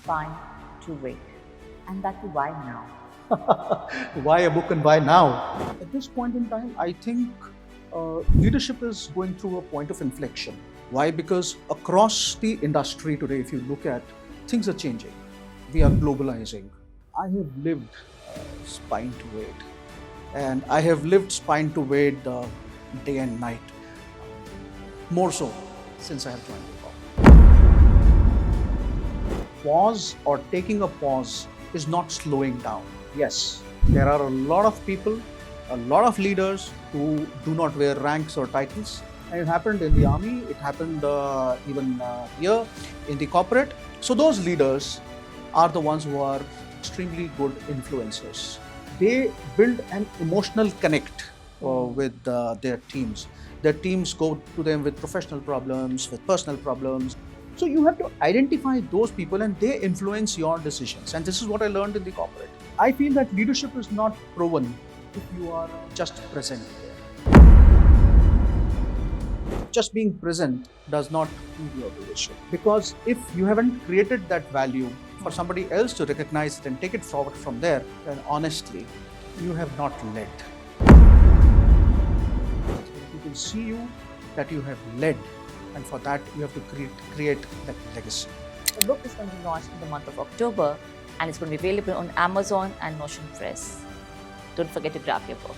fine to wait. And that too, why now? Why a book and why now? At this point in time, I think leadership is going through a point of inflection. Why? Because across the industry today, if you look at, things are changing. We are globalizing. I have lived spine to wade, and I have lived spine to wade day and night. More so since I have joined the corp. Pause or taking a pause is not slowing down. Yes, there are a lot of people, a lot of leaders who do not wear ranks or titles. And it happened in the army, it happened even here in the corporate. So those leaders are the ones who are extremely good influencers. They build an emotional connect with their teams. Their teams go to them with professional problems, with personal problems. So you have to identify those people and they influence your decisions. And this is what I learned in the corporate. I feel that leadership is not proven if you are just present there. Just being present does not prove your leadership. Because if you haven't created that value for somebody else to recognize it and take it forward from there, then honestly, you have not led. People see you that you have led, and for that you have to create that legacy. The book is going to be launched in the month of October and it's going to be available on Amazon and Notion Press. Don't forget to grab your book.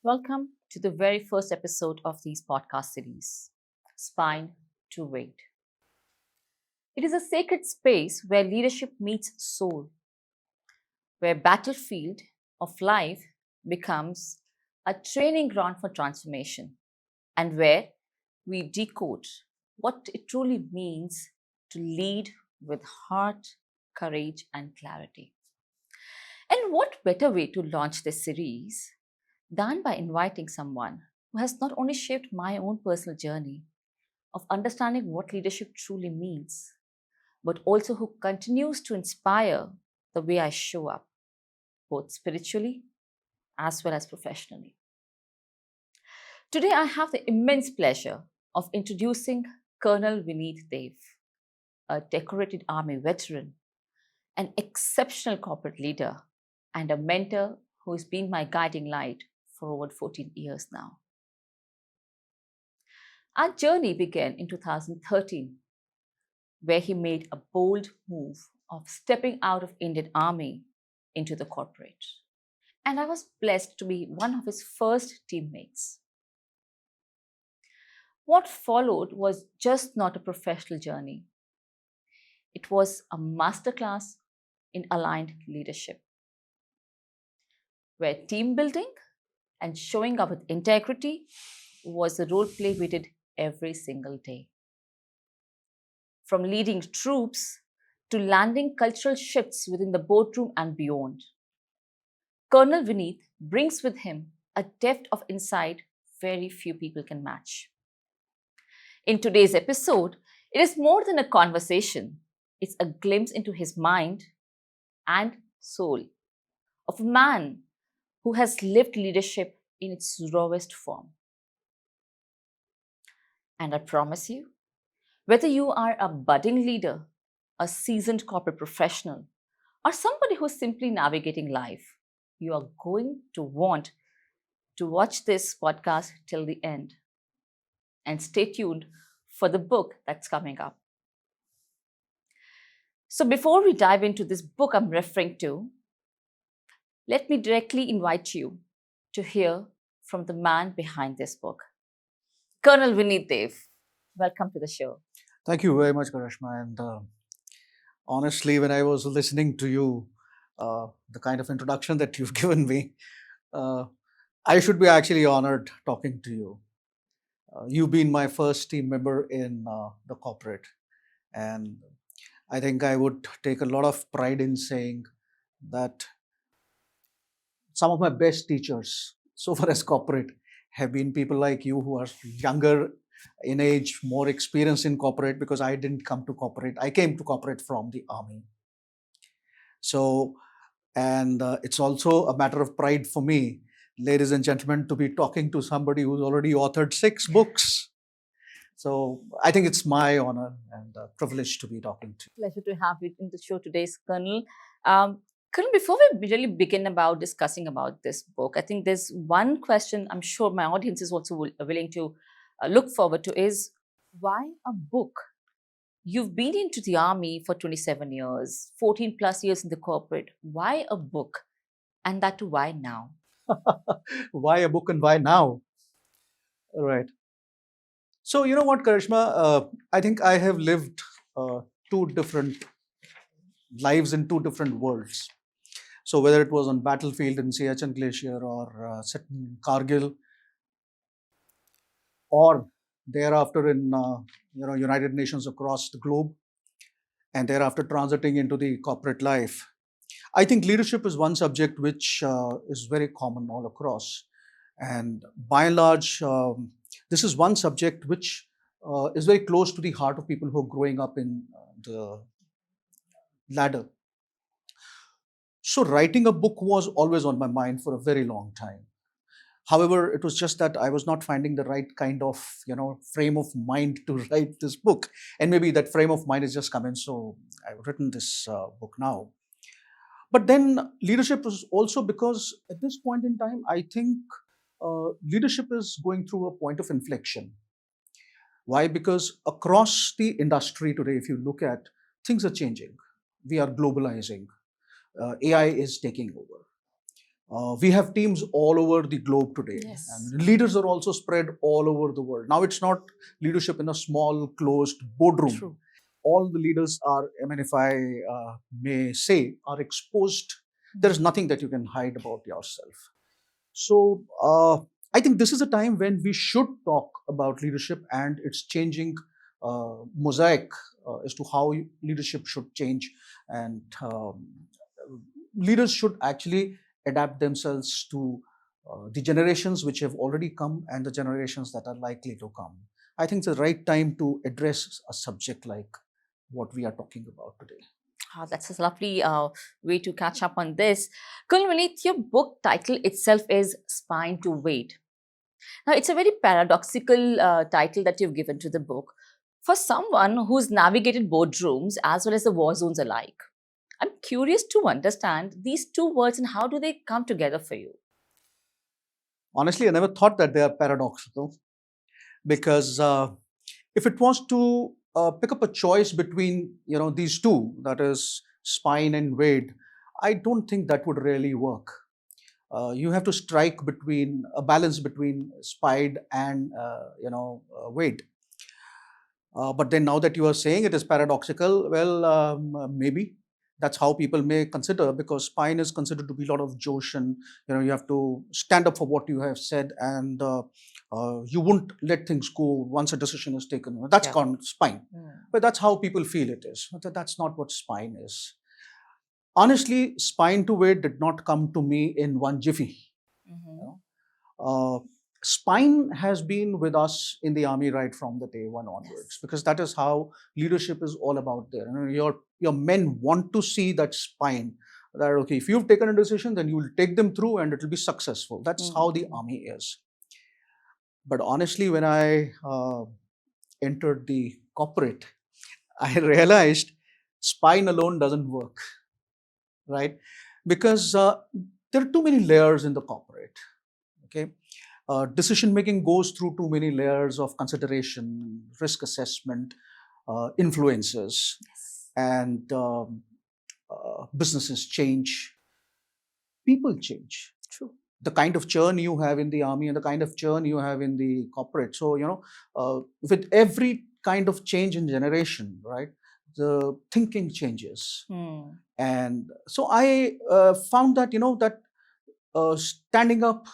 Welcome to the very first episode of these podcast series, Spine to Wade. It is a sacred space where leadership meets soul, where battlefield of life becomes a training ground for transformation, and where we decode what it truly means to lead with heart, courage, and clarity. And what better way to launch this series than by inviting someone who has not only shaped my own personal journey of understanding what leadership truly means, but also who continues to inspire the way I show up, both spiritually as well as professionally. Today, I have the immense pleasure of introducing Colonel Vineet Dev, a decorated Army veteran, an exceptional corporate leader, and a mentor who has been my guiding light for over 14 years now. Our journey began in 2013, where he made a bold move of stepping out of Indian Army into the corporate. And I was blessed to be one of his first teammates. What followed was just not a professional journey. It was a masterclass in aligned leadership, where team building and showing up with integrity was the role play we did every single day. From leading troops to landing cultural shifts within the boardroom and beyond, Colonel Vineet brings with him a depth of insight very few people can match. In today's episode, it is more than a conversation. It's a glimpse into his mind and soul of a man who has lived leadership in its rawest form. And I promise you, whether you are a budding leader, a seasoned corporate professional, or somebody who's simply navigating life, you are going to want to watch this podcast till the end. And stay tuned for the book that's coming up. So before we dive into this book I'm referring to, let me directly invite you to hear from the man behind this book, Colonel Vineet Dev. Welcome to the show. Thank you very much, Karashma. And honestly, when I was listening to you, the kind of introduction that you've given me, I should be actually honored talking to you. You've been my first team member in the corporate, and I think I would take a lot of pride in saying that some of my best teachers, so far as corporate, have been people like you who are younger in age, more experience in corporate, because I didn't come to corporate. I came to corporate from the army. So, and it's also a matter of pride for me ladies and gentlemen, to be talking to somebody who's already authored 6 books. So I think it's my honor and privilege to be talking to Pleasure to have you in the show today, Colonel. Colonel, before we really begin about discussing about this book, I think there's one question I'm sure my audience is also willing to look forward to is why a book? You've been into the army for 27 years, 14 plus years in the corporate. Why a book? And that too, why now? you. Why a book and why now? Right. So, you know what, Karishma? I think I have lived two different lives in two different worlds. So, whether it was on battlefield in Siachen Glacier or set in Kargil, or thereafter in United Nations across the globe, and thereafter transiting into the corporate life, I think leadership is one subject which is very common all across, and by and large, this is one subject which is very close to the heart of people who are growing up in the ladder. So, writing a book was always on my mind for a very long time. However, it was just that I was not finding the right kind of frame of mind to write this book, and maybe that frame of mind has just come in. So I've written this book now. But then leadership is also because at this point in time, I think leadership is going through a point of inflection. Why? Because across the industry today, if you look at, things are changing. We are globalizing. AI is taking over. We have teams all over the globe today, Yes. and leaders are also spread all over the world. Now it's not leadership in a small, closed boardroom. True. All the leaders are, I mean, if I may say, are exposed. There is nothing that you can hide about yourself. So I think this is a time when we should talk about leadership and its changing mosaic as to how leadership should change, and leaders should actually adapt themselves to the generations which have already come and the generations that are likely to come. I think it's the right time to address a subject like what we are talking about today. That's a lovely way to catch up on this. Colonel Vineet, your book title itself is Spine to Weight. Now, it's a very paradoxical title that you've given to the book for someone who's navigated boardrooms as well as the war zones alike. I'm curious to understand these two words and how do they come together for you? Honestly, I never thought that they are paradoxical, because if it was to pick up a choice between these two, that is spine and weight, I don't think that would really work. You have to strike between a balance between spine and weight. But then now that you are saying it is paradoxical, well, maybe that's how people may consider, because spine is considered to be a lot of josh, and you have to stand up for what you have said, and you won't let things go once a decision is taken. That's called spine. But that's how people feel it is. But that's not what spine is. Honestly, spine to weight did not come to me in one jiffy. Spine has been with us in the army right from the day one onwards, because that is how leadership is all about there. Your men want to see that spine, that okay, if you've taken a decision, then you will take them through and it will be successful. That's how the army is. But honestly, when I entered the corporate, I realized spine alone doesn't work, right? Because there are too many layers in the corporate. Okay, decision making goes through too many layers of consideration, risk assessment, influences, and businesses change, people change. True. The kind of churn you have in the army and the kind of churn you have in the corporate. So with every kind of change in generation, right, the thinking changes. And so I found that standing up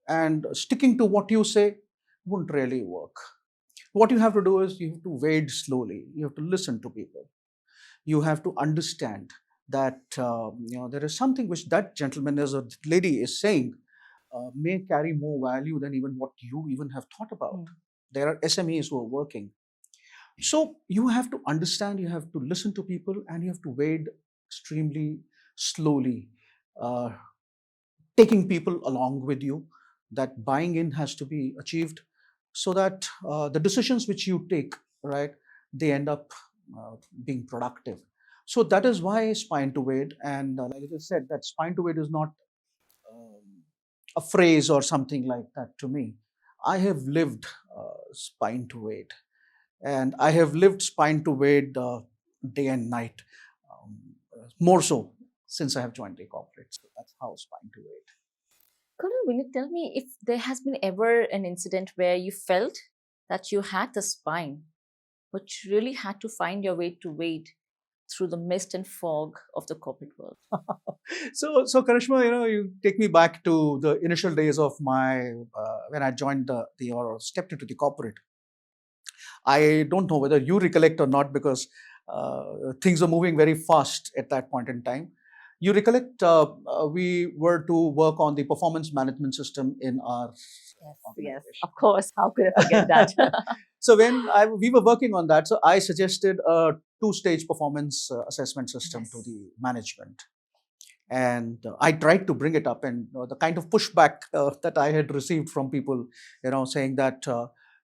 and sticking to what you say wouldn't really work. What you have to do is you have to wade slowly. You have to listen to people. You have to understand that there is something which that gentleman or lady is saying may carry more value than even what you even have thought about. There are SMEs who are working. So you have to understand, you have to listen to people, and you have to wade extremely slowly taking people along with you, that buying in has to be achieved, so that the decisions which you take, right, they end up being productive. So that is why spine to weight. And like I just said, that spine to weight is not um, a phrase or something like that to me. I have lived spine to weight, and I have lived spine to weight day and night, um, more so since I have joined the corporate. So that's how spine to weight. Will you tell me if there has been ever an incident where you felt that you had the spine, but you really had to find your way to wade through the mist and fog of the corporate world? So Karishma, you take me back to the initial days of my when I joined the or stepped into the corporate. I don't know whether you recollect or not, because things were moving very fast at that point in time. You recollect we were to work on the performance management system in our Yes, yes, organization. of course. How could I forget that? So when we were working on that, so I suggested a two-stage performance assessment system to Yes. the management, and I tried to bring it up, and the kind of pushback that I had received from people, saying that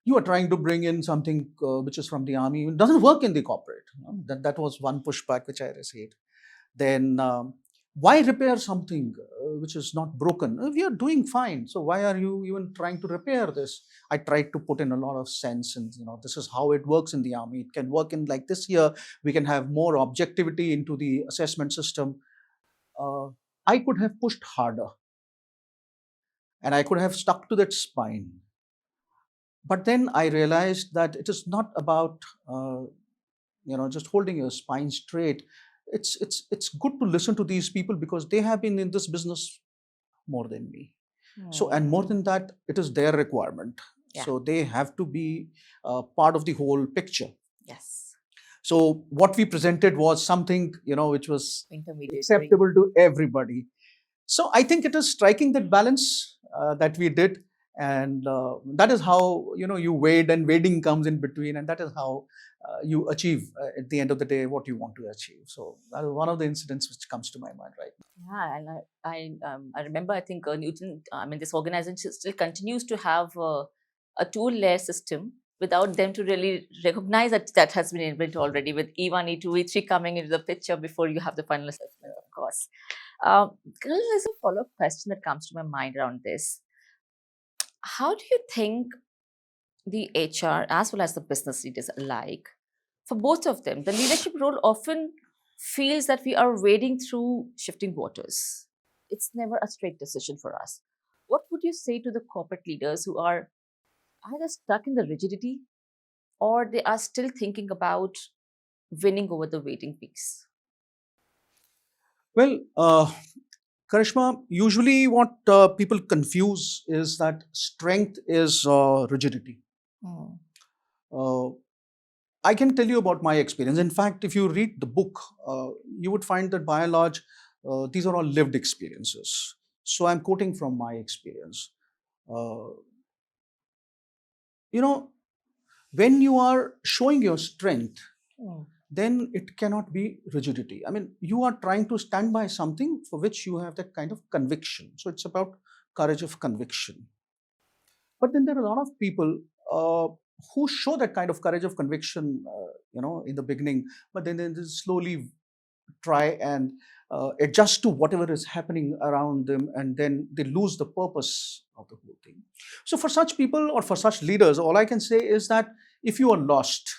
you are trying to bring in something which is from the army, it doesn't work in the corporate. That was one pushback which I received. Then why repair something which is not broken? We are doing fine, so why are you even trying to repair this? I tried to put in a lot of sense, and this is how it works in the army. It can work in like this here. We can have more objectivity into the assessment system. uh, I could have pushed harder, and I could have stuck to that spine. But then I realized that it is not about just holding your spine straight. It's good to listen to these people, because they have been in this business more than me. So, and more than that, it is their requirement. Yeah. So they have to be part of the whole picture. Yes. So what we presented was something which was Intermediary. acceptable to everybody. So I think it is striking that balance that we did, and that is how you wade, and wading comes in between, and that is how you achieve at the end of the day what you want to achieve. So that is one of the incidents which comes to my mind right now. Yeah, and I remember. I think Newton. I mean, this organization still continues to have a two-layer system without them to really recognize that that has been inbuilt already, with E1, E2, E3 coming into the picture before you have the final assessment, of course. There's a follow-up question that comes to my mind around this. How do you think the HR as well as the business leaders alike, for both of them, the leadership role often feels that we are wading through shifting waters? It's never a straight decision for us. What would you say to the corporate leaders who are either stuck in the rigidity or they are still thinking about winning over the waiting piece? Well, Karishma, usually what people confuse is that strength is rigidity. Hmm. Uh, I can tell you about my experience. In fact, if you read the book, you would find that by and large, these are all lived experiences. So I'm quoting from my experience. Uh, you know, when you are showing your strength, Hmm. then it cannot be rigidity. I mean, you are trying to stand by something for which you have that kind of conviction. So it's about courage of conviction. But then there are a lot of people uh, who show that kind of courage of conviction, in the beginning, but then they slowly try and adjust to whatever is happening around them, and then they lose the purpose of the whole thing. So for such people or for such leaders, all I can say is that if you are lost,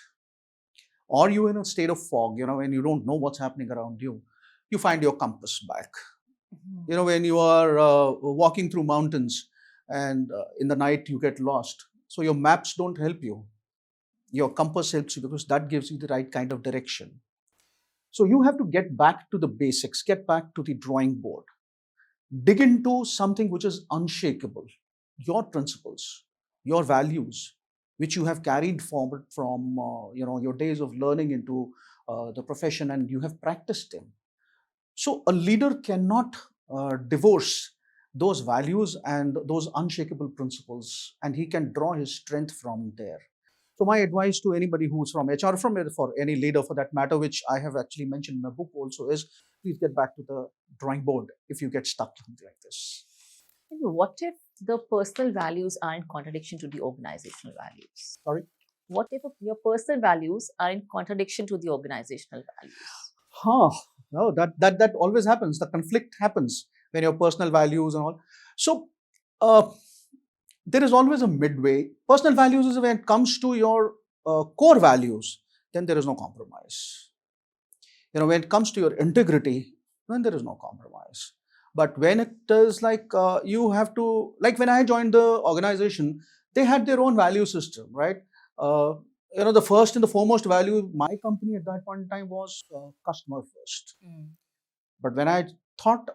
or you're in a state of fog, and you don't know what's happening around you, you find your compass back. When you are walking through mountains, and in the night you get lost, so your maps don't help you, your compass helps you, because that gives you the right kind of direction. So you have to get back to the basics, get back to the drawing board, dig into something which is unshakable, your principles, your values, which you have carried forward from your days of learning into the profession, and you have practiced them. So a leader cannot divorce those values and those unshakable principles, and he can draw his strength from there. So my advice to anybody who's from HR, for any leader for that matter, which I have actually mentioned in the book also, is please get back to the drawing board if you get stuck like this. What if the personal values are in contradiction to the organizational values? Sorry. What if your personal values are in contradiction to the organizational values? Huh. No, that always happens. The conflict happens when your personal values and all. So uh, there is always a midway. Personal values is when it comes to your core values, then there is no compromise. When it comes to your integrity, then there is no compromise. But when it is like you have to, like when I joined the organization, they had their own value system, right? Uh, the first and the foremost value my company at that point in time was customer first. Mm. But when I thought,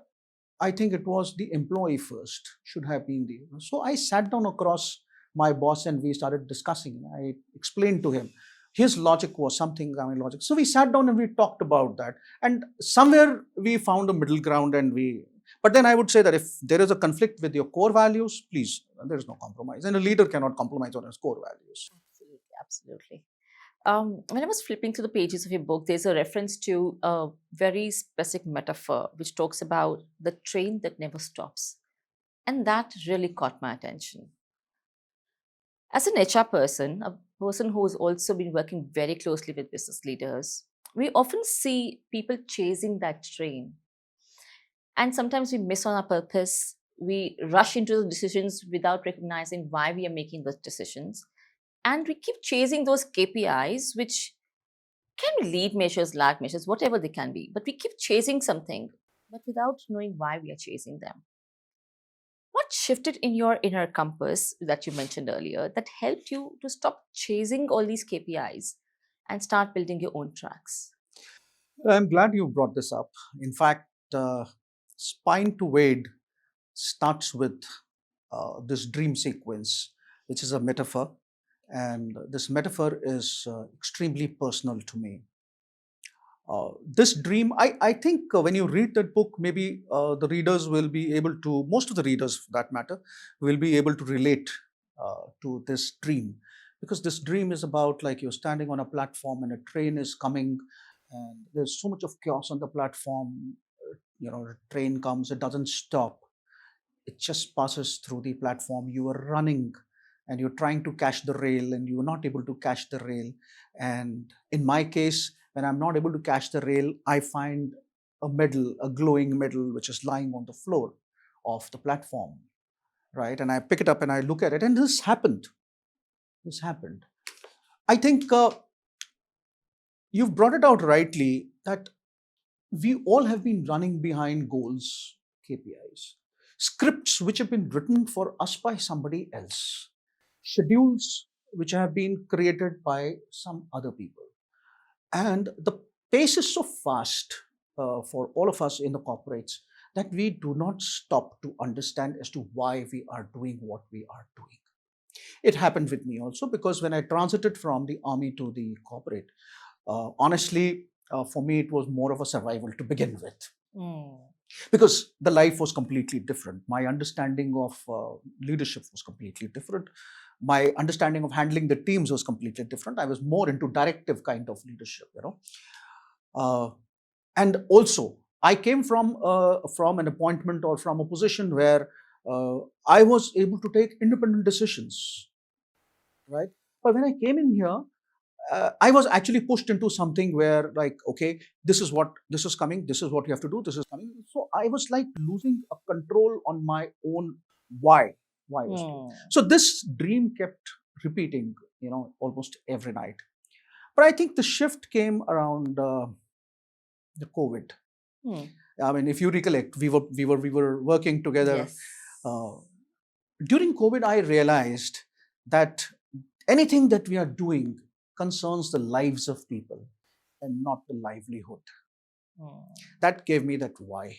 I think it was the employee first should have been the. So I sat down across my boss and we started discussing. I explained to him. His logic was something, I mean, logic. So we sat down and we talked about that. And somewhere we found a middle ground but then I would say that if there is a conflict with your core values, please, there is no compromise. And a leader cannot compromise on his core values. Absolutely, absolutely. When I was flipping through the pages of your book, there's a reference to a very specific metaphor which talks about the train that never stops. And that really caught my attention. As an HR person, a person who's also been working very closely with business leaders, we often see people chasing that train. And sometimes we miss on our purpose. We rush into the decisions without recognizing why we are making those decisions. And we keep chasing those KPIs, which can be lead measures, lag measures, whatever they can be. But we keep chasing something, but without knowing why we are chasing them. What shifted in your inner compass that you mentioned earlier that helped you to stop chasing all these KPIs and start building your own tracks? I'm glad you brought this up. In fact, Spine to Wade starts with this dream sequence, which is a metaphor. And this metaphor is extremely personal to me. This dream, I think when you read that book, maybe the readers will be able to, most of the readers for that matter, will be able to relate to this dream. Because this dream is about like you're standing on a platform and a train is coming and there's so much of chaos on the platform. The train comes, it doesn't stop. It just passes through the platform. You are running and you're trying to catch the rail and you're not able to catch the rail. And in my case, when I'm not able to catch the rail, I find a medal, a glowing medal, which is lying on the floor of the platform, right? And I pick it up and I look at it, and this happened. This happened. I think you've brought it out rightly that we all have been running behind goals, KPIs, scripts which have been written for us by somebody else, schedules which have been created by some other people. And the pace is so fast for all of us in the corporates that we do not stop to understand as to why we are doing what we are doing. It happened with me also because when I transited from the army to the corporate, honestly, for me, it was more of a survival to begin with. Mm. Because the life was completely different. My understanding of leadership was completely different. My understanding of handling the teams was completely different. I was more into directive kind of leadership. And also, I came from an appointment or from a position where I was able to take independent decisions, right? But when I came in here, I was actually pushed into something where, like, okay, this is coming, this is what you have to do, this is coming. So I was like losing a control on my own why. Why was doing. So this dream kept repeating, almost every night. But I think the shift came around the COVID. I mean, if you recollect, we were working together. Yes. During COVID, I realized that anything that we are doing concerns the lives of people and not the livelihood. That gave me that why.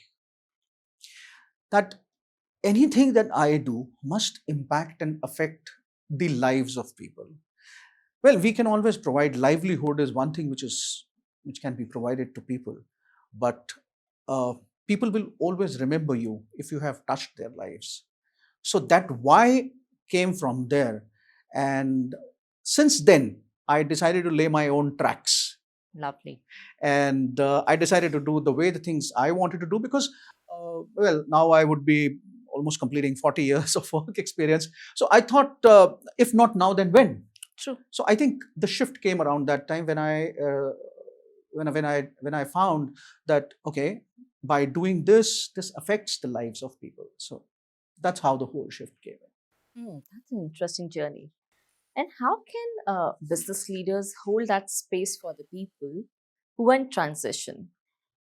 That anything that I do must impact and affect the lives of people. Well, we can always provide livelihood is one thing which can be provided to people, but people will always remember you if you have touched their lives. So that why came from there. And since then, I decided to lay my own tracks. Lovely. And I decided to do the things I wanted to do because, now I would be almost completing 40 years of work experience. So I thought, if not now, then when? True. So I think the shift came around that time when I found that, okay, by doing this, this affects the lives of people. So that's how the whole shift came in. That's an interesting journey. And how can business leaders hold that space for the people who are in transition,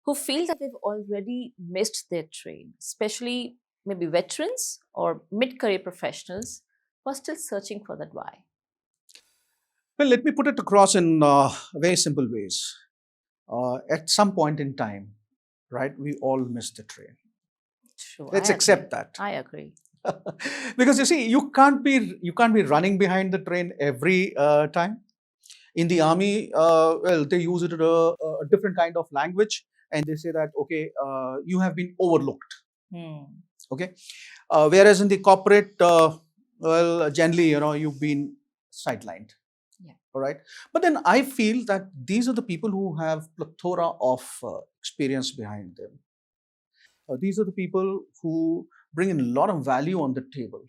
who feel that they've already missed their train, especially maybe veterans or mid career professionals who are still searching for that why? Well, let me put it across in very simple ways. At some point in time, right, we all miss the train. True, Let's I agree. accept that. I agree. Because you see, you can't be running behind the train every time. In the army, well, they use it a different kind of language, and they say that, okay, you have been overlooked. Hmm. Okay, whereas in the corporate, well, generally, you've been sidelined. Yeah. All right, but then I feel that these are the people who have plethora of experience behind them. These are the people who bring in a lot of value on the table,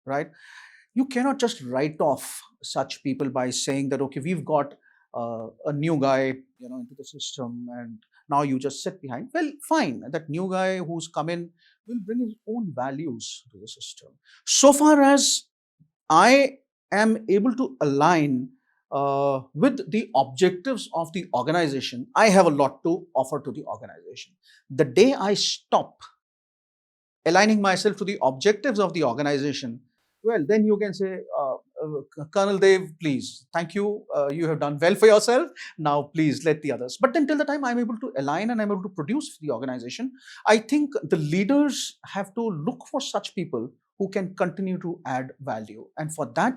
right? You cannot just write off such people by saying that, okay, we've got a new guy, into the system, and now you just sit behind. Well, fine, that new guy who's come in will bring his own values to the system. So far as I am able to align with the objectives of the organization, I have a lot to offer to the organization. The day I stop aligning myself to the objectives of the organization, well, then you can say, Colonel Dev, please, thank you. You have done well for yourself. Now, please let the others. But then, till the time I'm able to align and I'm able to produce for the organization, I think the leaders have to look for such people who can continue to add value. And for that,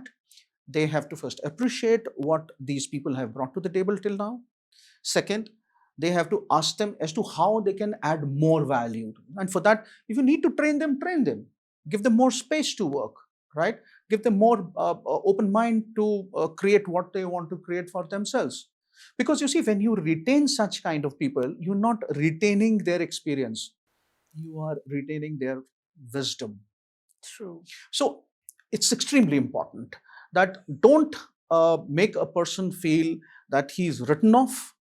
they have to first appreciate what these people have brought to the table till now. Second, they have to ask them as to how they can add more value. And for that, if you need to train them, train them. Give them more space to work, right? Give them more open mind to create what they want to create for themselves. Because you see, when you retain such kind of people, you're not retaining their experience, you are retaining their wisdom. True. So it's extremely important that don't make a person feel that he's written off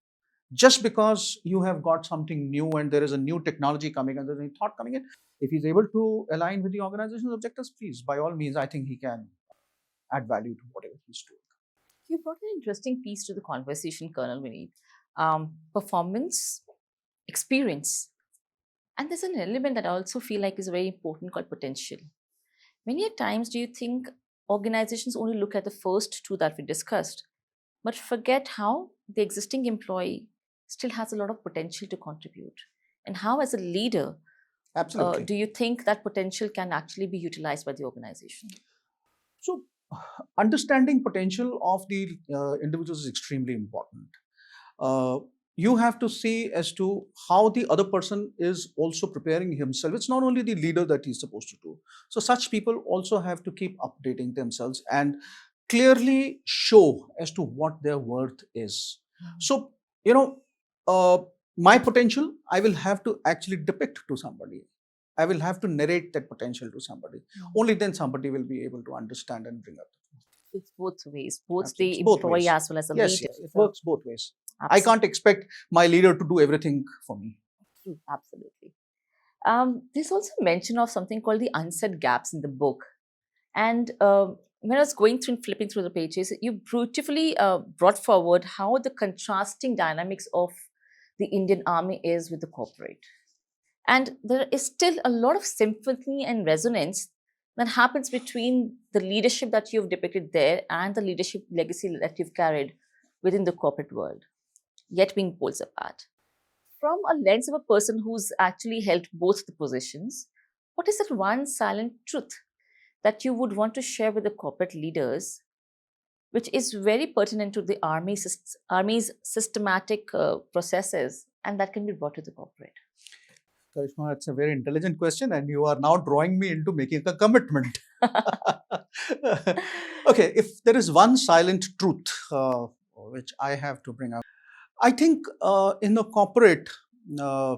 just because you have got something new and there is a new technology coming and there's a new thought coming in. If he's able to align with the organization's objectives, please, by all means, I think he can add value to whatever he's doing. You brought an interesting piece to the conversation, Colonel Vineet. Performance, experience. And there's an element that I also feel like is very important called potential. Many a times, do you think organizations only look at the first two that we discussed, but forget how the existing employee still has a lot of potential to contribute? And how, as a leader, Absolutely. do you think that potential can actually be utilized by the organization? So, understanding potential of the individuals is extremely important. Uh, you have to see as to how the other person is also preparing himself. It's not only the leader that he's supposed to do. So such people also have to keep updating themselves and clearly show as to what their worth is. So, uh, my potential, I will have to actually depict to somebody. I will have to narrate that potential to somebody. Only then somebody will be able to understand and bring up. It's both ways, both Absolutely. the It's both employee ways. as well as the Yes, leader. yes, it So, works both ways. I absolutely. can't expect my leader to do everything for me. Absolutely. There's also mention of something called the unsaid gaps in the book. And when I was going through and flipping through the pages, you beautifully brought forward how the contrasting dynamics of the Indian Army is with the corporate. And there is still a lot of sympathy and resonance that happens between the leadership that you've depicted there and the leadership legacy that you've carried within the corporate world, yet being poles apart. From a lens of a person who's actually held both the positions, what is that one silent truth that you would want to share with the corporate leaders, which is very pertinent to the army's systematic processes and that can be brought to the corporate? Karishma, it's a very intelligent question, and you are now drawing me into making a commitment. Okay, if there is one silent truth which I have to bring up, I think in the corporate, uh,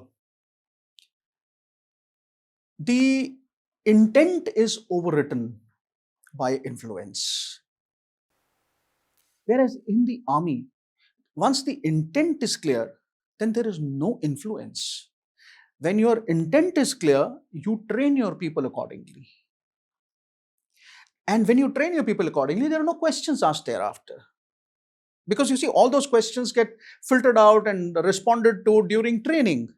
the intent is overwritten by influence. Whereas in the army, once the intent is clear, then there is no influence. When your intent is clear, you train your people accordingly. And when you train your people accordingly, there are no questions asked thereafter. Because you see, all those questions get filtered out and responded to during training.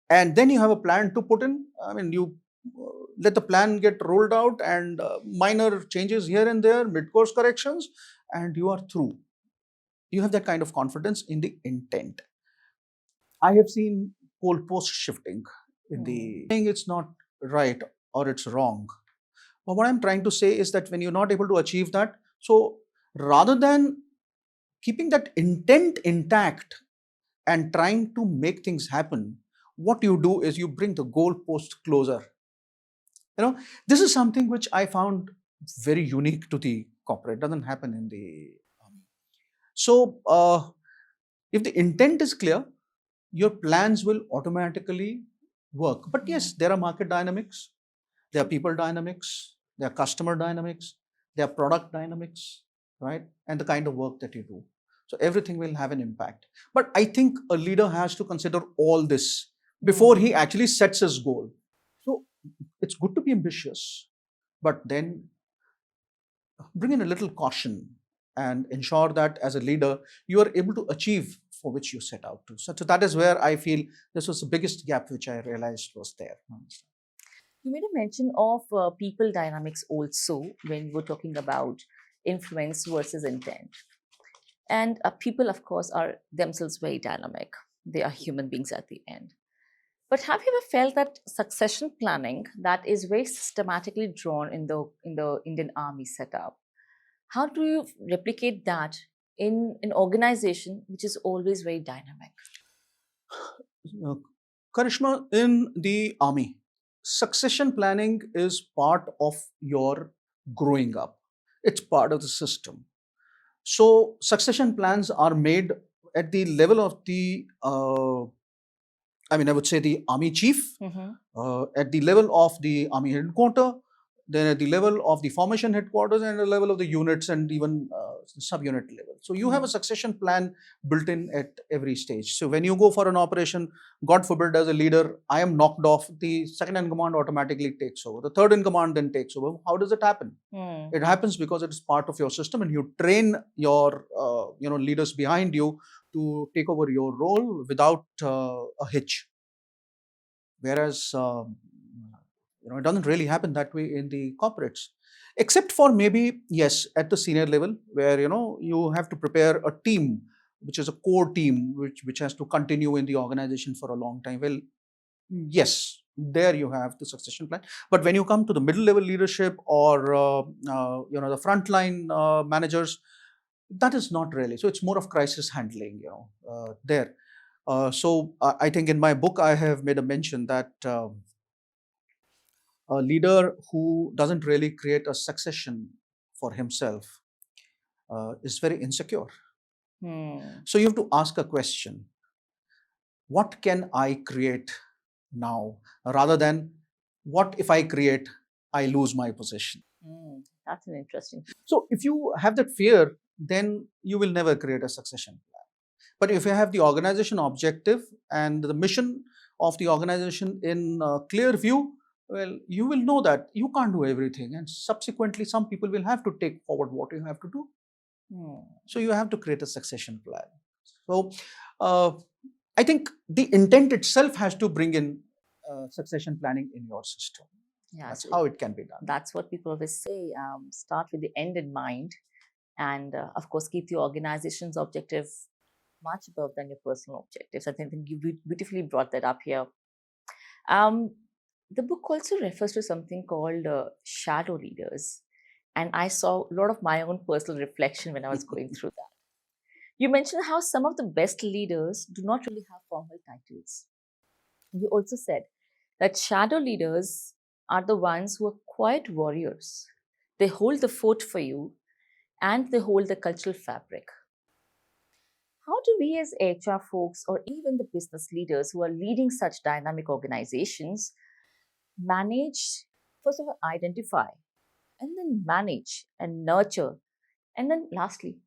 And then you have a plan to put in. I mean, you let the plan get rolled out and minor changes here and there, mid course corrections, and you are through. You have that kind of confidence in the intent. I have seen goalpost shifting in the saying it's not right or it's wrong. But what I'm trying to say is that when you're not able to achieve that, so rather than keeping that intent intact and trying to make things happen, what you do is you bring the goalpost closer. This is something which I found very unique to the corporate. It doesn't happen in the army. So, if the intent is clear, your plans will automatically work. But yes, there are market dynamics, there are people dynamics, there are customer dynamics, there are product dynamics, right? And the kind of work that you do. So everything will have an impact. But I think a leader has to consider all this before he actually sets his goal. So it's good to be ambitious, but then bring in a little caution and ensure that as a leader, you are able to achieve for which you set out to. So that is where I feel this was the biggest gap which I realized was there. You made a mention of people dynamics also when we were talking about influence versus intent. And people, of course, are themselves very dynamic. They are human beings at the end. But have you ever felt that succession planning that is very systematically drawn in the Indian Army setup? How do you replicate that in an organization which is always very dynamic? Karishma, in the army, succession planning is part of your growing up. It's part of the system. So succession plans are made at the level of the I would say the army chief, at the level of the army headquarters, then at the level of the formation headquarters, and the level of the units and even subunit level. So you have a succession plan built in at every stage. So when you go for an operation, God forbid, as a leader, I am knocked off, the second in command automatically takes over. The third in command then takes over. How does it happen? It happens because it is part of your system, and you train your leaders behind you to take over your role without a hitch. Whereas it doesn't really happen that way in the corporates, except for maybe, yes, at the senior level, where you have to prepare a team which is a core team which has to continue in the organization for a long time. Well, yes, there you have the succession plan. But when you come to the middle level leadership or the frontline managers, that is not really. So it's more of crisis handling there. So I think in my book I have made a mention that a leader who doesn't really create a succession for himself is very insecure. So you have to ask a question: what can I create now, rather than what if I create, I lose my position. That's an interesting. So if you have that fear, then you will never create a succession plan. But if you have the organization objective and the mission of the organization in clear view, well, you will know that you can't do everything, and subsequently some people will have to take forward what you have to do. So you have to create a succession plan. So I think the intent itself has to bring in succession planning in your system. Yeah, that's how it can be done. That's what people always say. Start with the end in mind, and of course, keep your organization's objective much above than your personal objectives. I think you beautifully brought that up here. The book also refers to something called shadow leaders, and I saw a lot of my own personal reflection when I was going through that. You mentioned how some of the best leaders do not really have formal titles. You also said that shadow leaders are the ones who are quiet warriors. They hold the fort for you, and they hold the cultural fabric. How do we as HR folks, or even the business leaders who are leading such dynamic organizations, manage First of all, identify, and then manage and nurture, and then lastly,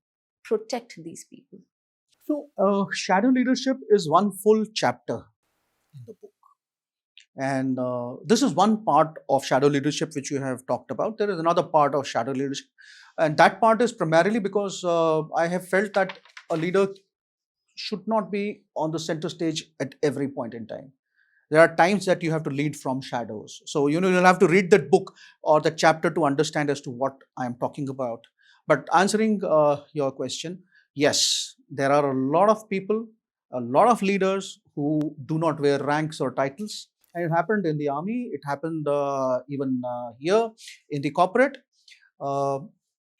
protect these people. So, shadow leadership is one full chapter in the book. And this is one part of shadow leadership which you have talked about. There is another part of shadow leadership. And that part is primarily because I have felt that a leader should not be on the center stage at every point in time. There are times that you have to lead from shadows. So, you'll have to read that book or the chapter to understand as to what I am talking about. But answering your question, yes, there are a lot of people, a lot of leaders who do not wear ranks or titles. And it happened in the army, it happened even here in the corporate. Uh,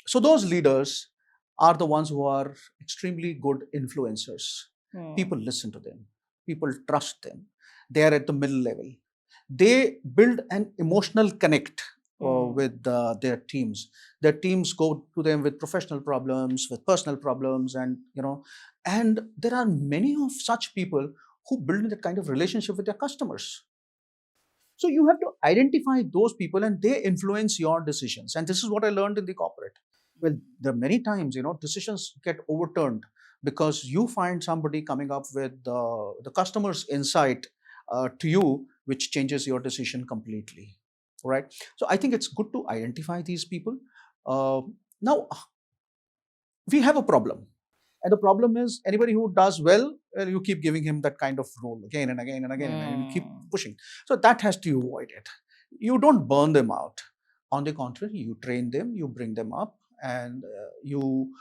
so, those leaders are the ones who are extremely good influencers. People listen to them, people trust them. They are at the middle level. They build an emotional connect with their teams. Their teams go to them with professional problems, with personal problems, and there are many of such people who build that kind of relationship with their customers. So you have to identify those people and they influence your decisions. And this is what I learned in the corporate. Well, there are many times, decisions get overturned because you find somebody coming up with the customer's insight to you, which changes your decision completely. Right. So I think it's good to identify these people. Now, we have a problem. And the problem is anybody who does well, you keep giving him that kind of role again and again and again, and you keep pushing. So that has to avoid it. You don't burn them out. On the contrary, you train them, you bring them up, and you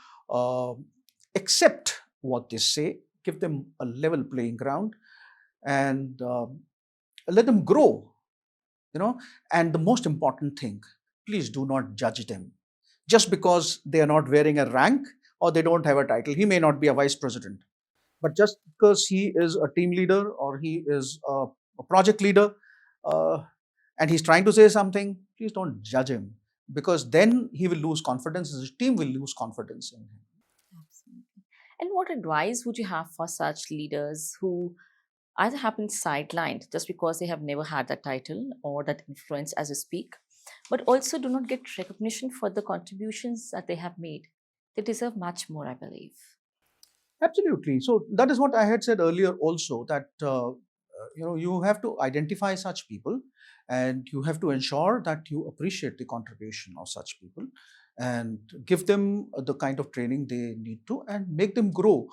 accept what they say, give them a level playing ground, and let them grow. And the most important thing, please do not judge them just because they are not wearing a rank or they don't have a title. He may not be a vice president, but just because he is a team leader or he is a project leader and he's trying to say something, please don't judge him, because then he will lose confidence, his team will lose confidence in him. Absolutely. And what advice would you have for such leaders who either have been sidelined just because they have never had that title or that influence as you speak, but also do not get recognition for the contributions that they have made? They deserve much more, I believe. Absolutely. So that is what I had said earlier also, that you have to identify such people and you have to ensure that you appreciate the contribution of such people and give them the kind of training they need to and make them grow.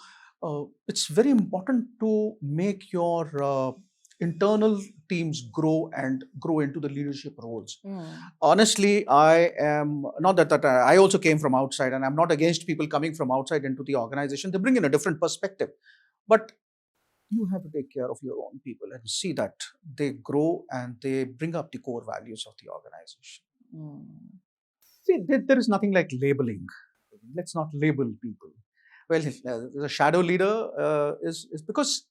It's very important to make your internal teams grow and grow into the leadership roles. Honestly, I am not that I also came from outside, and I'm not against people coming from outside into the organization. They bring in a different perspective, but you have to take care of your own people and see that they grow and they bring up the core values of the organization. See, there is nothing like labeling. Let's not label people. Well, the shadow leader is because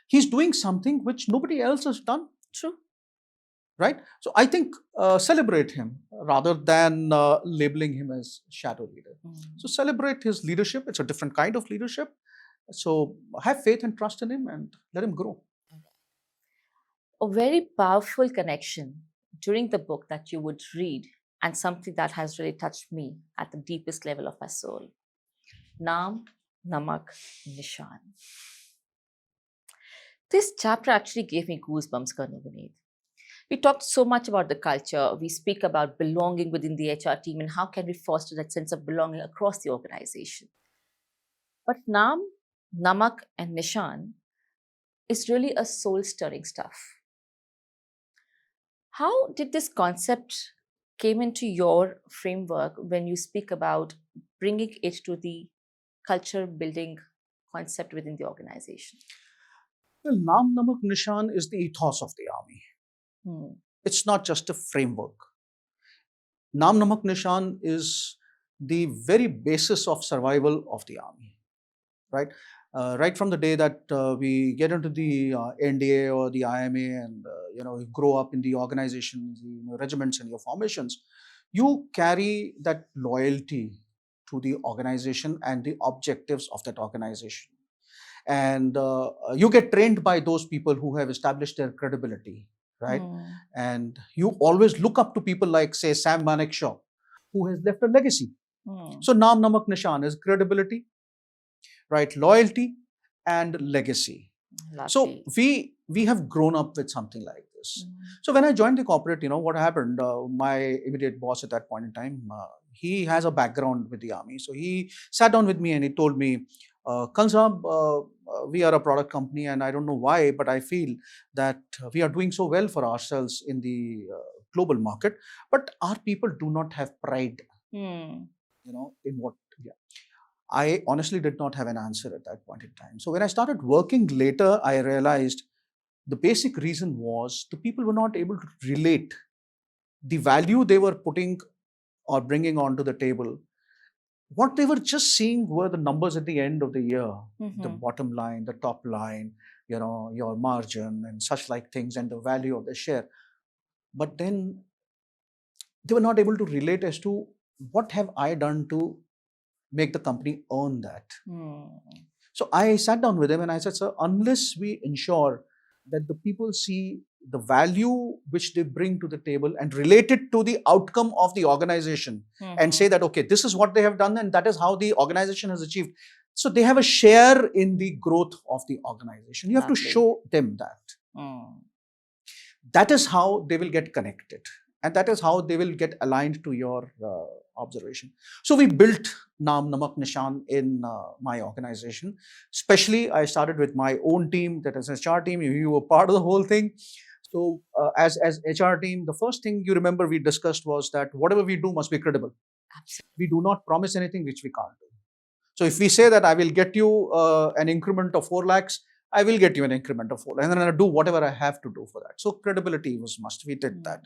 he's doing something which nobody else has done. True. Right? So I think celebrate him rather than labeling him as shadow leader. So celebrate his leadership. It's a different kind of leadership. So have faith and trust in him and let him grow. A very powerful connection during the book that you would read, and something that has really touched me at the deepest level of my soul. Naam, Namak, Nishan. This chapter actually gave me goosebumps, Colonel Vineet. We talked so much about the culture. We speak about belonging within the HR team and how can we foster that sense of belonging across the organization. But Naam, Namak, and Nishan is really a soul-stirring stuff. How did this concept came into your framework when you speak about bringing it to the culture building concept within the organization? Well, Naam Namak Nishan is the ethos of the army. It's not just a framework. Naam Namak Nishan is the very basis of survival of the army, right? Right from the day that we get into the NDA or the IMA and you grow up in the organization, the regiments and your formations, you carry that loyalty to the organization and the objectives of that organization. And you get trained by those people who have established their credibility. right? And you always look up to people like, say, Sam Manekshaw, who has left a legacy. So Naam, Namak, Nishan is credibility, right? Loyalty and legacy. So Lovely. we have grown up with something like this. So when I joined the corporate, what happened? My immediate boss at that point in time, he has a background with the army. So he sat down with me and he told me, Kal Saab, we are a product company, and I don't know why, but I feel that we are doing so well for ourselves in the global market, but our people do not have pride, in what. Yeah. I honestly did not have an answer at that point in time. So when I started working later, I realized the basic reason was the people were not able to relate the value they were putting or bringing onto the table. What they were just seeing were the numbers at the end of the year, the bottom line, the top line, your margin and such like things, and the value of the share. But then they were not able to relate as to what have I done to make the company earn that. So I sat down with him and I said, sir, unless we ensure that the people see the value which they bring to the table and relate it to the outcome of the organization and say that, okay, this is what they have done and that is how the organization has achieved. So they have a share in the growth of the organization. You have to show them that. That is how they will get connected. And that is how they will get aligned to your observation. So we built Naam, Namak, Nishan in my organization. Especially, I started with my own team, that is HR team. You were part of the whole thing. So as HR team, the first thing you remember we discussed was that whatever we do must be credible. Absolutely. We do not promise anything which we can't do. So if we say that I will get you an increment of 4 lakhs, I will get you an increment of 4 lakhs, and then I'll do whatever I have to do for that. So credibility was must. We did that.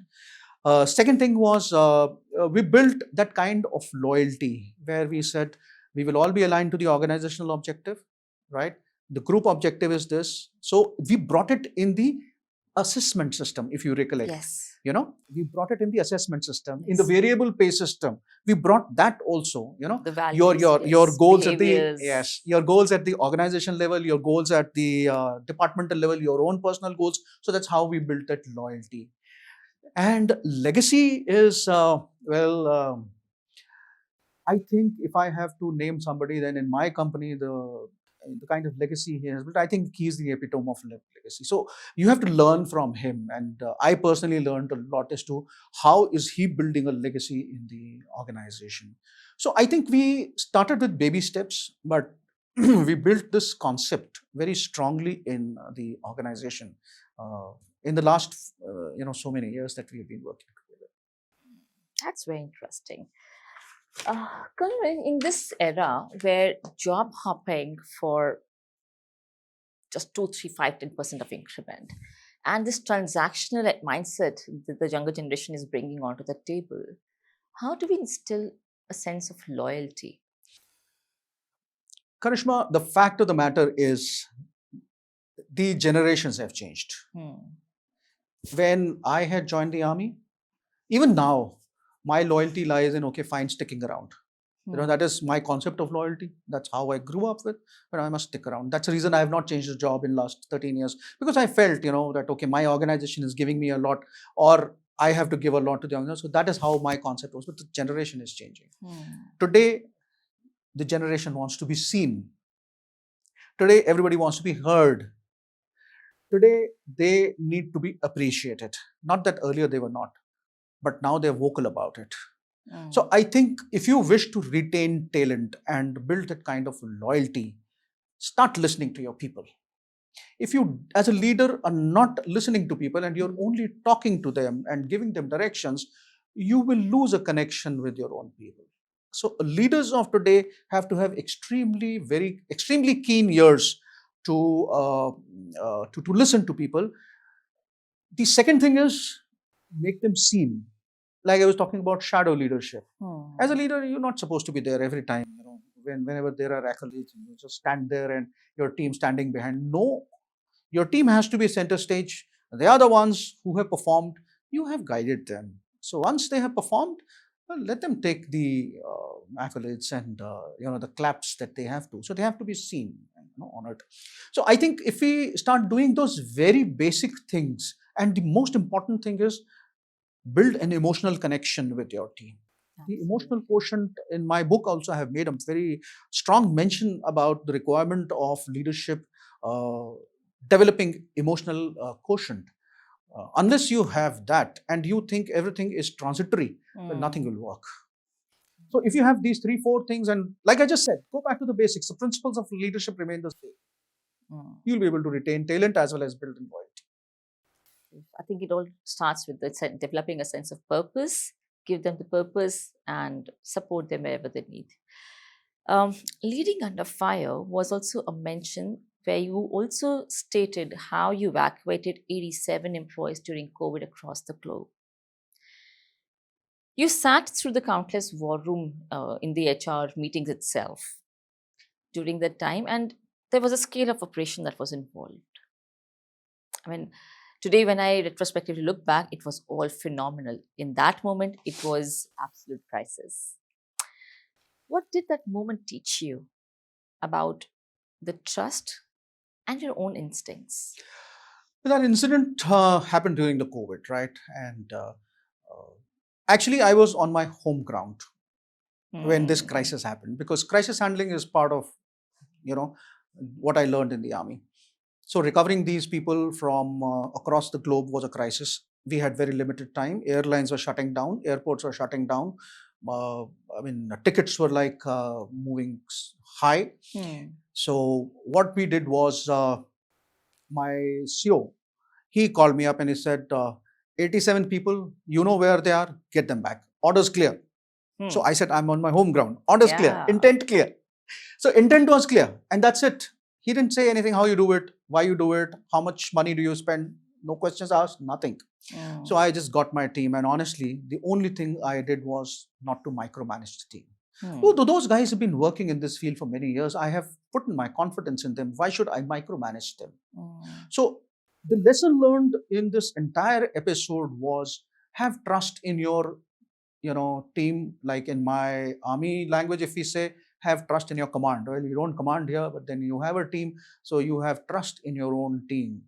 Second thing was we built that kind of loyalty where we said we will all be aligned to the organizational objective, right? The group objective is this. So we brought it in the assessment system, if you recollect. Yes. We brought it in the assessment system, in the variable pay system. We brought that also. The values, your goals behaviors. at the your goals at the organization level, your goals at the departmental level, your own personal goals. So that's how we built that loyalty. And legacy is, I think if I have to name somebody, then in my company, the kind of legacy he has built, I think he's the epitome of legacy. So you have to learn from him. And I personally learned a lot as to how is he building a legacy in the organization. So I think we started with baby steps, but we built this concept very strongly in the organization. In the last, so many years that we have been working together. That's very interesting. In this era where job hopping for just 2, 3, 5, 10% of increment and this transactional mindset that the younger generation is bringing onto the table, how do we instill a sense of loyalty? Karishma, the fact of the matter is the generations have changed. When I had joined the army, even now, my loyalty lies in, okay, fine, sticking around. That is my concept of loyalty. That's how I grew up with, but I must stick around. That's the reason I have not changed the job in last 13 years, because I felt, that, okay, my organization is giving me a lot, or I have to give a lot to the organization. So that is how my concept was, but the generation is changing. Today, the generation wants to be seen. Today, everybody wants to be heard. Today, they need to be appreciated. Not that earlier they were not, but now they're vocal about it. So I think if you wish to retain talent and build that kind of loyalty, start listening to your people. If you, as a leader, are not listening to people and you're only talking to them and giving them directions, you will lose a connection with your own people. So leaders of today have to have extremely keen ears to listen to people. The second thing is make them seen. Like I was talking about shadow leadership. As a leader, you're not supposed to be there every time. Whenever there are accolades, you just stand there and your team standing behind. No, your team has to be center stage. They are the ones who have performed. You have guided them. So once they have performed, well, let them take the accolades and the claps that they have to. So they have to be seen and honored. So I think if we start doing those very basic things, And the most important thing is build an emotional connection with your team. The emotional quotient in my book also I have made a very strong mention about the requirement of leadership uh, developing emotional quotient. Unless you have that and you think everything is transitory, then nothing will work. So if you have these three, four things, and like I just said, go back to the basics. The principles of leadership remain the same. You'll be able to retain talent as well as build loyalty. I think it all starts with developing a sense of purpose, give them the purpose, and support them wherever they need. Leading under fire was also a mention where you also stated how you evacuated 87 employees during COVID across the globe. You sat through the countless war room in the HR meetings itself during that time, and there was a scale of operation that was involved. I mean, today, when I retrospectively look back, it was all phenomenal. In that moment, it was absolute crisis. What did that moment teach you about the trust and your own instincts? That incident happened during the COVID, right? And actually, I was on my home ground when this crisis happened, because crisis handling is part of, what I learned in the army. So recovering these people from across the globe was a crisis. We had very limited time. Airlines were shutting down. Airports were shutting down. Tickets were like moving high. So what we did was my CEO, he called me up and he said, 87 people, you know where they are, get them back. Orders clear. So I said, I'm on my home ground. Orders clear, intent clear. So intent was clear, and that's it. He didn't say anything, how you do it, why you do it, how much money do you spend, no questions asked, nothing. So I just got my team, and honestly, the only thing I did was not to micromanage the team. Those guys have been working in this field for many years. I have put my confidence in them. Why should I micromanage them? So the lesson learned in this entire episode was have trust in your team. Like in my army language, if we say, have trust in your command. Well, you don't command here, but then you have a team, so you have trust in your own team.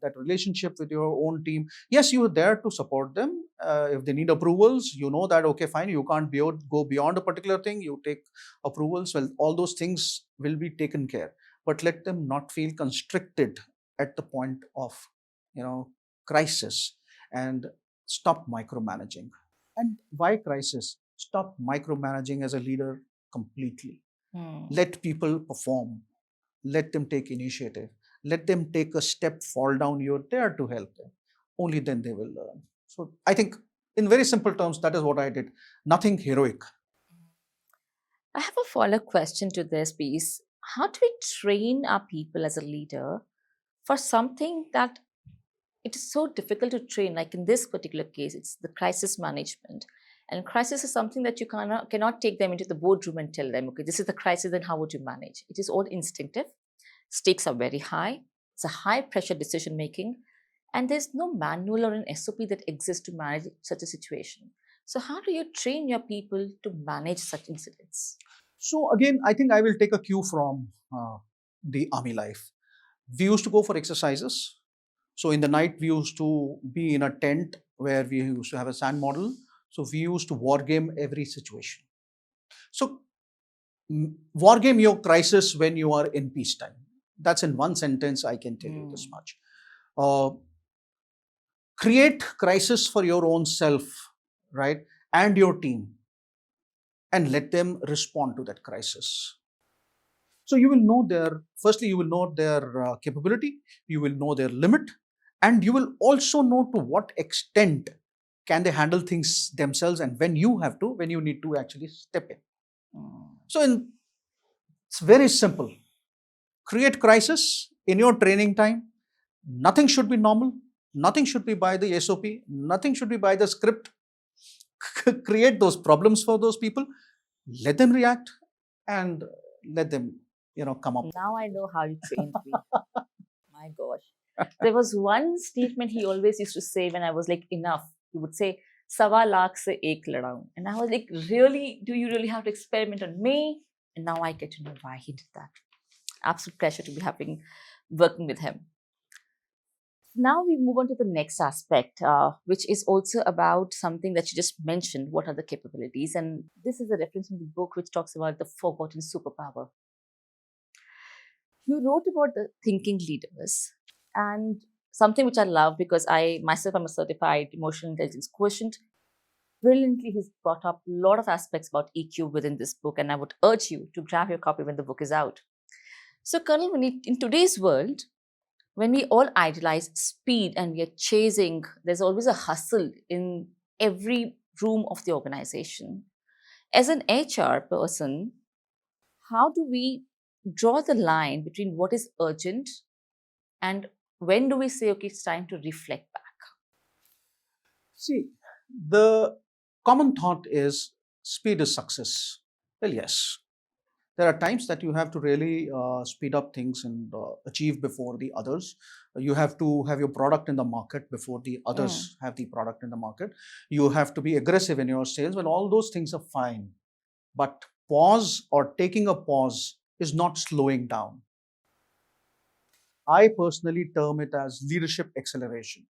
That relationship with your own team. Yes, you are there to support them. If they need approvals, you know that, okay, fine, you can't go beyond a particular thing. You take approvals. Well, all those things will be taken care. But let them not feel constricted at the point of crisis, and stop micromanaging. And why crisis? Stop micromanaging as a leader completely. Let people perform. Let them take initiative. Let them take a step, fall down. You're there to help them. Only then they will learn. So I think, in very simple terms, that is what I did. Nothing heroic. I have a follow-up question to this piece. How do we train our people as a leader for something that it is so difficult to train? Like in this particular case, it's the crisis management. And crisis is something that you cannot take them into the boardroom and tell them, okay, this is the crisis, then how would you manage? It is all instinctive. Stakes are very high. It's a high pressure decision making. And there's no manual or an SOP that exists to manage such a situation. So how do you train your people to manage such incidents? So again, I think I will take a cue from the army life. We used to go for exercises. So in the night, we used to be in a tent where we used to have a sand model. So we used to war game every situation. So war game your crisis when you are in peacetime. That's in one sentence, I can tell you this much. Create crisis for your own self, right? And your team. And let them respond to that crisis. So you will know firstly, you will know their capability, you will know their limit, and you will also know to what extent can they handle things themselves, and when you need to actually step in. So it's very simple. Create crisis in your training time. Nothing should be normal. Nothing should be by the SOP. Nothing should be by the script. Create those problems for those people. Let them react and let them, come up. Now I know how you trained me. My gosh. There was one statement he always used to say when I was like, enough. He would say, "Sawa lakh se ek ladaun." And I was like, really? Do you really have to experiment on me? And now I get to know why he did that. Absolute pleasure to be working with him. Now we move on to the next aspect, which is also about something that you just mentioned. What are the capabilities? And this is a reference in the book which talks about the forgotten superpower. You wrote about the thinking leaders, and something which I love because I myself am a certified emotional intelligence quotient. Brilliantly, he's brought up a lot of aspects about EQ within this book, and I would urge you to grab your copy when the book is out. So, Colonel, in today's world, when we all idealize speed and we are chasing, there's always a hustle in every room of the organization. As an HR person, how do we draw the line between what is urgent and when do we say, okay, it's time to reflect back? See, the common thought is speed is success. Well, yes, there are times that you have to really speed up things and achieve before the others. You have to have your product in the market before the Mm, others have the product in the market. You have to be aggressive in your sales. Well, all those things are fine. But pause or taking a pause is not slowing down. I personally term it as leadership acceleration.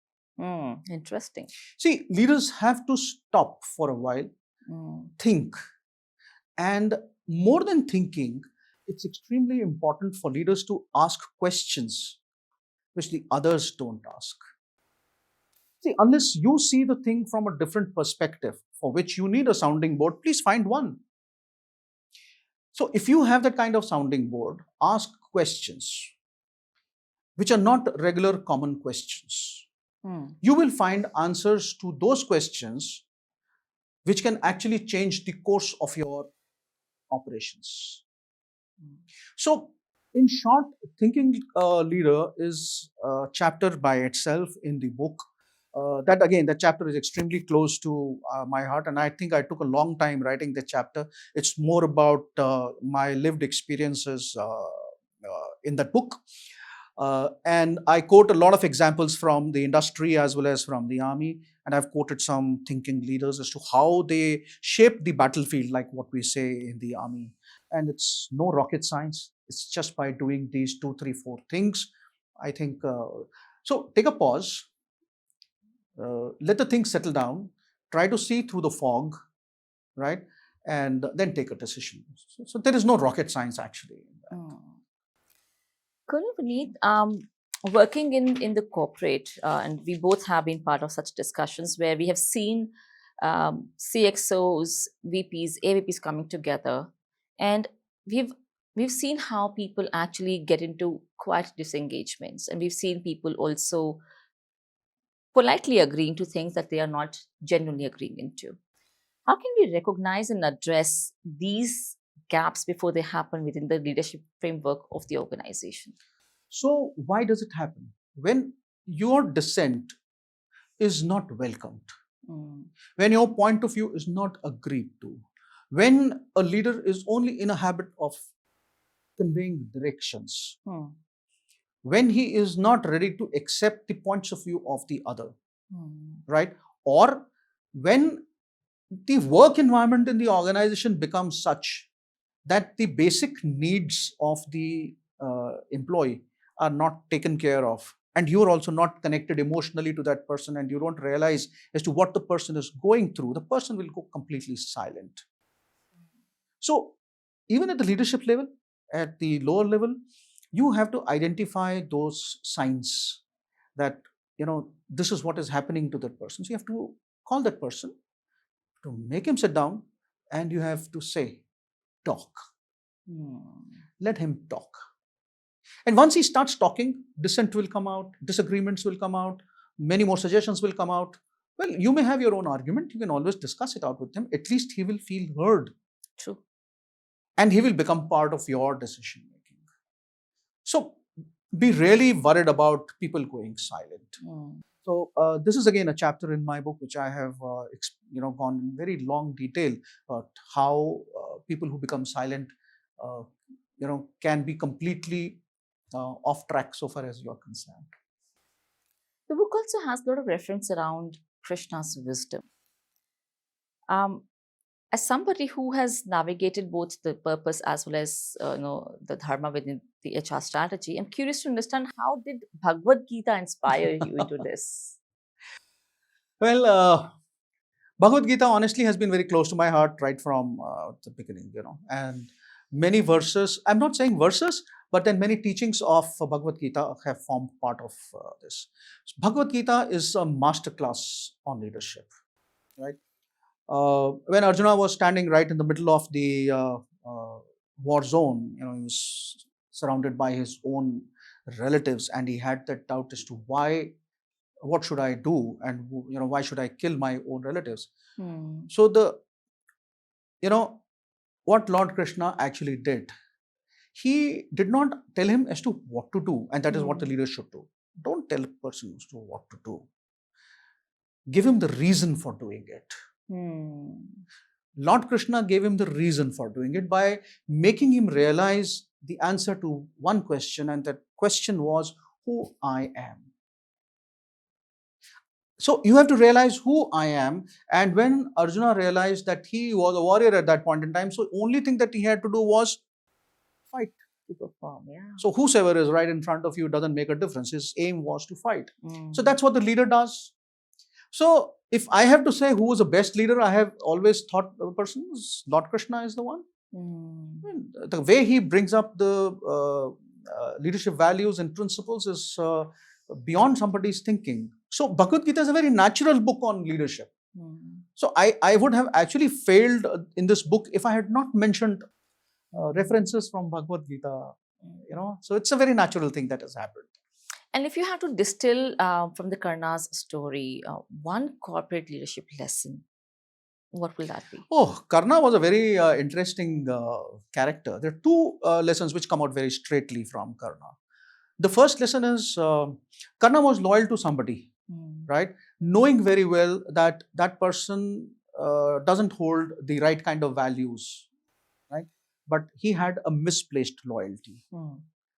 interesting. See, leaders have to stop for a while, Mm, think, and more than thinking, it's extremely important for leaders to ask questions which the others don't ask. See, unless you see the thing from a different perspective for which you need a sounding board, please find one. So, if you have that kind of sounding board, ask questions which are not regular common questions. mm, You will find answers to those questions which can actually change the course of your operations. mm. So, in short, thinking leader is a chapter by itself in the book. That again, that chapter is extremely close to my heart, and I think I took a long time writing the chapter. It's more about my lived experiences in that book. And I quote a lot of examples from the industry as well as from the army. And I've quoted some thinking leaders as to how they shaped the battlefield, like what we say in the army. And it's no rocket science. It's just by doing these two, three, four things. I think so. Take a pause, let the things settle down, try to see through the fog, right? And then take a decision. So there is no rocket science actually. Mm. Colonel Vineet, working in the corporate, and we both have been part of such discussions where we have seen CXOs, VPs, AVPs coming together, and we've we've seen how people actually get into quite disengagements, and we've seen people also politely agreeing to things that they are not genuinely agreeing into. How can we recognize and address these gaps before they happen within the leadership framework of the organization? So why does it happen? When your dissent is not welcomed, Mm, when your point of view is not agreed to, when a leader is only in a habit of conveying directions, mm, when he is not ready to accept the points of view of the other, mm, right? Or when the work environment in the organization becomes such that the basic needs of the employee are not taken care of, and you're also not connected emotionally to that person, and you don't realize as to what the person is going through, the person will go completely silent. So even at the leadership level, at the lower level, you have to identify those signs that this is what is happening to that person. So you have to call that person, to make him sit down, and you have to say, talk. mm. Let him talk. And once he starts talking, dissent will come out, disagreements will come out, many more suggestions will come out. Well, you may have your own argument. You can always discuss it out with him. At least he will feel heard, True. and he will become part of your decision making. So be really worried about people going silent. Mm. So this is again a chapter in my book which I have gone in very long detail about how people who become silent uh, can be completely off track so far as you're concerned. The book also has a lot of reference around Krishna's wisdom. Um, As somebody who has navigated both the purpose as well as the dharma within the HR strategy, I'm curious to understand, how did Bhagavad Gita inspire you into this? Well, Bhagavad Gita honestly has been very close to my heart right from the beginning, and many verses, I'm not saying verses, but then many teachings of Bhagavad Gita have formed part of this. Bhagavad Gita is a masterclass on leadership, right? When Arjuna was standing right in the middle of the war zone, he was surrounded by his own relatives, and he had that doubt as to what should I do, and why should I kill my own relatives? So you know what Lord Krishna actually did, he did not tell him as to what to do, and that is what the leader should do. Don't tell a person as to what to do. Give him the reason for doing it. Lord Krishna gave him the reason for doing it by making him realize the answer to one question, and that question was who I am. So you have to realize who I am. And when Arjuna realized that he was a warrior at that point in time, so the only thing that he had to do was fight. To perform, yeah. So whosoever is right in front of you doesn't make a difference. His aim was to fight. So that's what the leader does. So if I have to say who is the best leader, I have always thought the person is Lord Krishna is the one. The way he brings up the leadership values and principles is beyond somebody's thinking. So Bhagavad Gita is a very natural book on leadership. So I would have actually failed in this book if I had not mentioned references from Bhagavad Gita. So it's a very natural thing that has happened. And if you have to distill from the Karna's story one corporate leadership lesson, what will that be? Oh, Karna was a very interesting character. There are two lessons which come out very straightly from Karna. The first lesson is Karna was loyal to somebody, right? Knowing very well that that person doesn't hold the right kind of values, right? But he had a misplaced loyalty,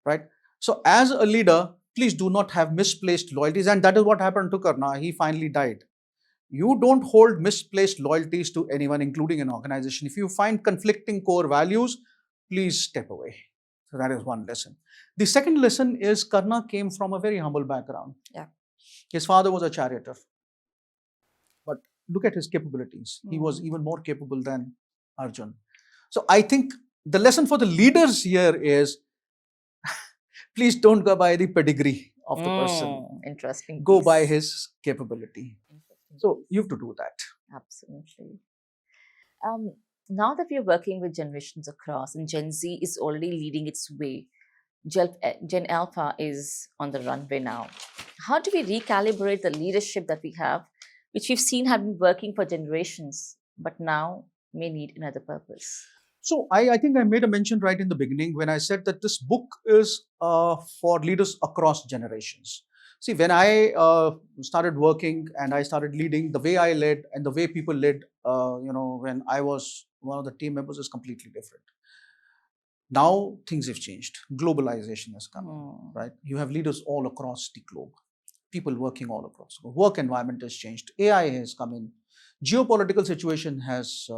right? So as a leader, please do not have misplaced loyalties. And that is what happened to Karna. He finally died. You don't hold misplaced loyalties to anyone, including an organization. If you find conflicting core values, please step away. So that is one lesson. The second lesson is Karna came from a very humble background. Yeah. His father was a charioteer. But look at his capabilities. He was even more capable than Arjun. So I think the lesson for the leaders here is please don't go by the pedigree of the person. Interesting. Go by his capability. So you have to do that. Absolutely. Now that we are working with generations across, and Gen Z is already leading its way, Gen Alpha is on the runway now. How do we recalibrate the leadership that we have, which we've seen have been working for generations, but now may need another purpose? So I think I made a mention right in the beginning when I said that this book is for leaders across generations. See, when I started working and I started leading, the way I led and the way people led, when I was one of the team members is completely different. Now things have changed. Globalization has come, right? You have leaders all across the globe, people working all across. Work environment has changed. AI has come in. Geopolitical situation has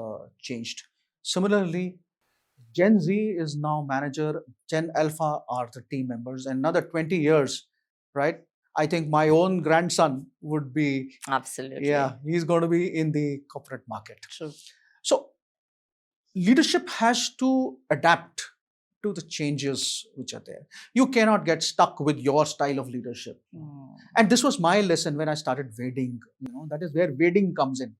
changed. Similarly, Gen Z is now manager, Gen Alpha are the team members, and another 20 years, right? I think my own grandson would be. Absolutely. Yeah, he's going to be in the corporate market. True. So, leadership has to adapt to the changes which are there. You cannot get stuck with your style of leadership. And this was my lesson when I started wading. That is where wading comes in.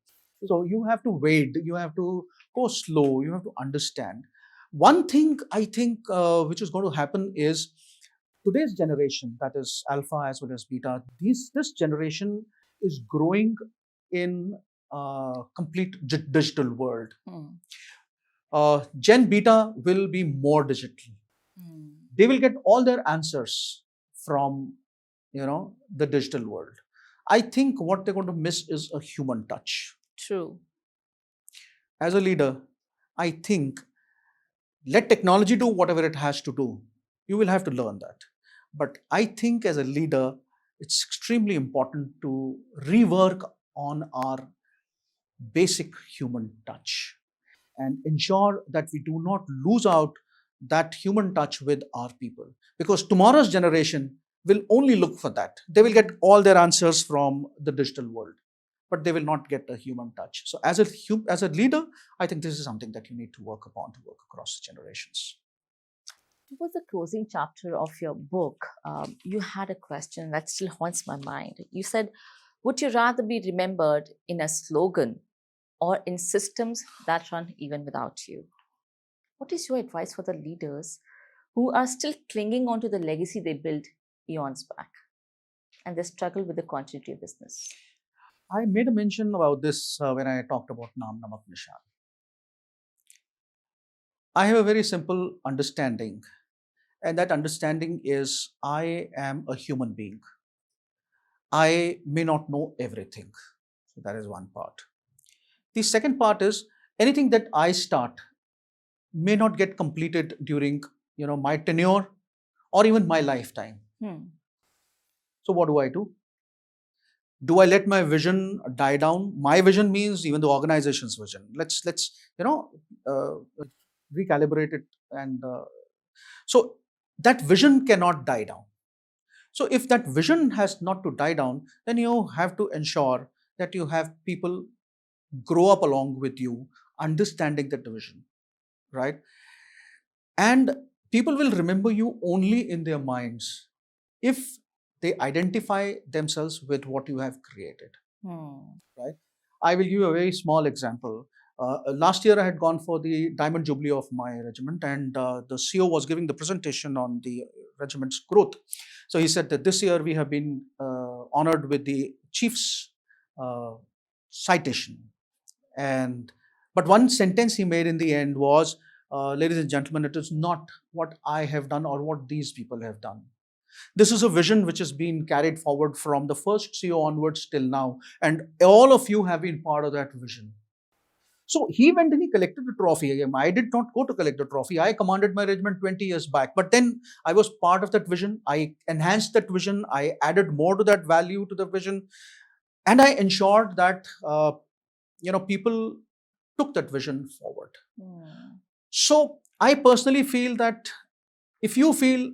So you have to wade, you have to go slow, you have to understand. One thing I think which is going to happen is today's generation, that is Alpha as well as Beta, this generation is growing in a complete digital world. Gen Beta will be more digital. They will get all their answers from the digital world. I think what they're going to miss is a human touch. True. As a leader, I think let technology do whatever it has to do. You will have to learn that. But I think as a leader, it's extremely important to rework on our basic human touch. and ensure that we do not lose out that human touch with our people. Because tomorrow's generation will only look for that. They will get all their answers from the digital world, but they will not get a human touch. So as a leader, I think this is something that you need to work upon to work across generations. Towards the closing chapter of your book, you had a question that still haunts my mind. You said, would you rather be remembered in a slogan or in systems that run even without you? What is your advice for the leaders who are still clinging on to the legacy they built eons back and they struggle with the continuity of business? I made a mention about this when I talked about Namak, Nishan. I have a very simple understanding, and that understanding is I am a human being. I may not know everything. So that is one part. The second part is anything that I start may not get completed during my tenure or even my lifetime. So what do? Do I let my vision die down? My vision means even the organization's vision. Let's uh, recalibrate it, and so that vision cannot die down. So if that vision has not to die down, then you have to ensure that you have people grow up along with you, understanding that vision, right? And people will remember you only in their minds if they identify themselves with what you have created, right? I will give you a very small example. Last year, I had gone for the Diamond Jubilee of my regiment, and the CEO was giving the presentation on the regiment's growth. So he said that this year we have been honored with the chief's uh, citation. And but one sentence he made in the end was, "Ladies and gentlemen, it is not what I have done or what these people have done. This is a vision which has been carried forward from the first CEO onwards till now, and all of you have been part of that vision." So he went and he collected the trophy. I did not go to collect the trophy. I commanded my regiment 20 years back. But then I was part of that vision. I enhanced that vision. I added more to that value to the vision. And I ensured that people took that vision forward. So I personally feel that if you feel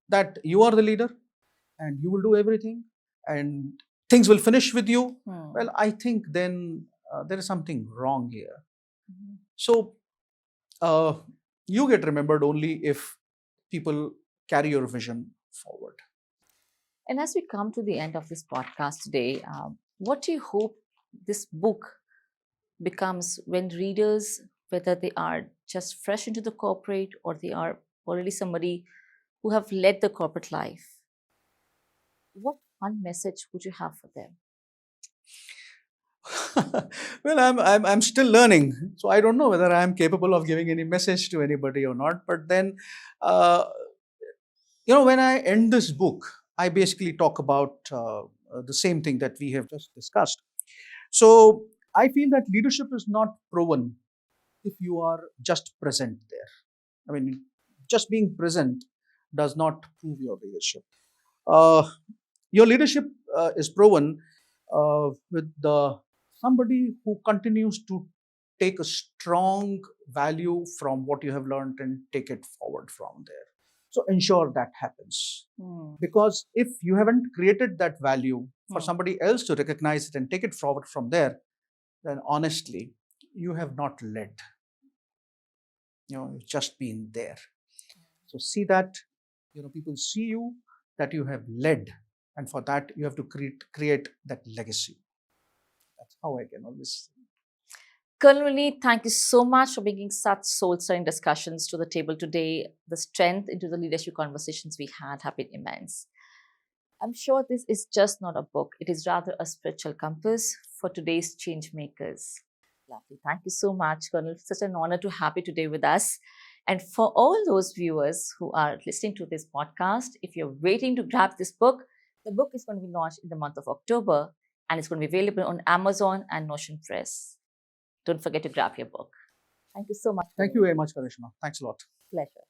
that you are the leader and you will do everything and things will finish with you, well, I think then there is something wrong here. So uh, you get remembered only if people carry your vision forward. And as we come to the end of this podcast today, what do you hope this book becomes when readers, whether they are just fresh into the corporate or they are already somebody who have led the corporate life, what one message would you have for them? Well, I'm still learning, so I don't know whether I am capable of giving any message to anybody or not. But then, uh, when I end this book, I basically talk about the same thing that we have just discussed. So I feel that leadership is not proven if you are just present there. I mean, just being present does not prove your leadership. Uh, your leadership is proven with somebody who continues to take a strong value from what you have learned and take it forward from there. So ensure that happens. Because if you haven't created that value for somebody else to recognize it and take it forward from there, then honestly, you have not led. You've just been there. So see that, people see you, that you have led. And for that, you have to create that legacy. That's how I can always. Colonel Vinny, thank you so much for bringing such soul-stirring discussions to the table today. The strength into the leadership conversations we had have been immense. I'm sure this is just not a book. It is rather a spiritual compass for today's change makers. Lovely. Thank you so much, Colonel. Such an honor to have you today with us. And for all those viewers who are listening to this podcast, if you're waiting to grab this book, the book is going to be launched in the month of October and it's going to be available on Amazon and Notion Press. Don't forget to grab your book. Thank you so much. Thank you very much, Karishma. Thanks a lot. Pleasure.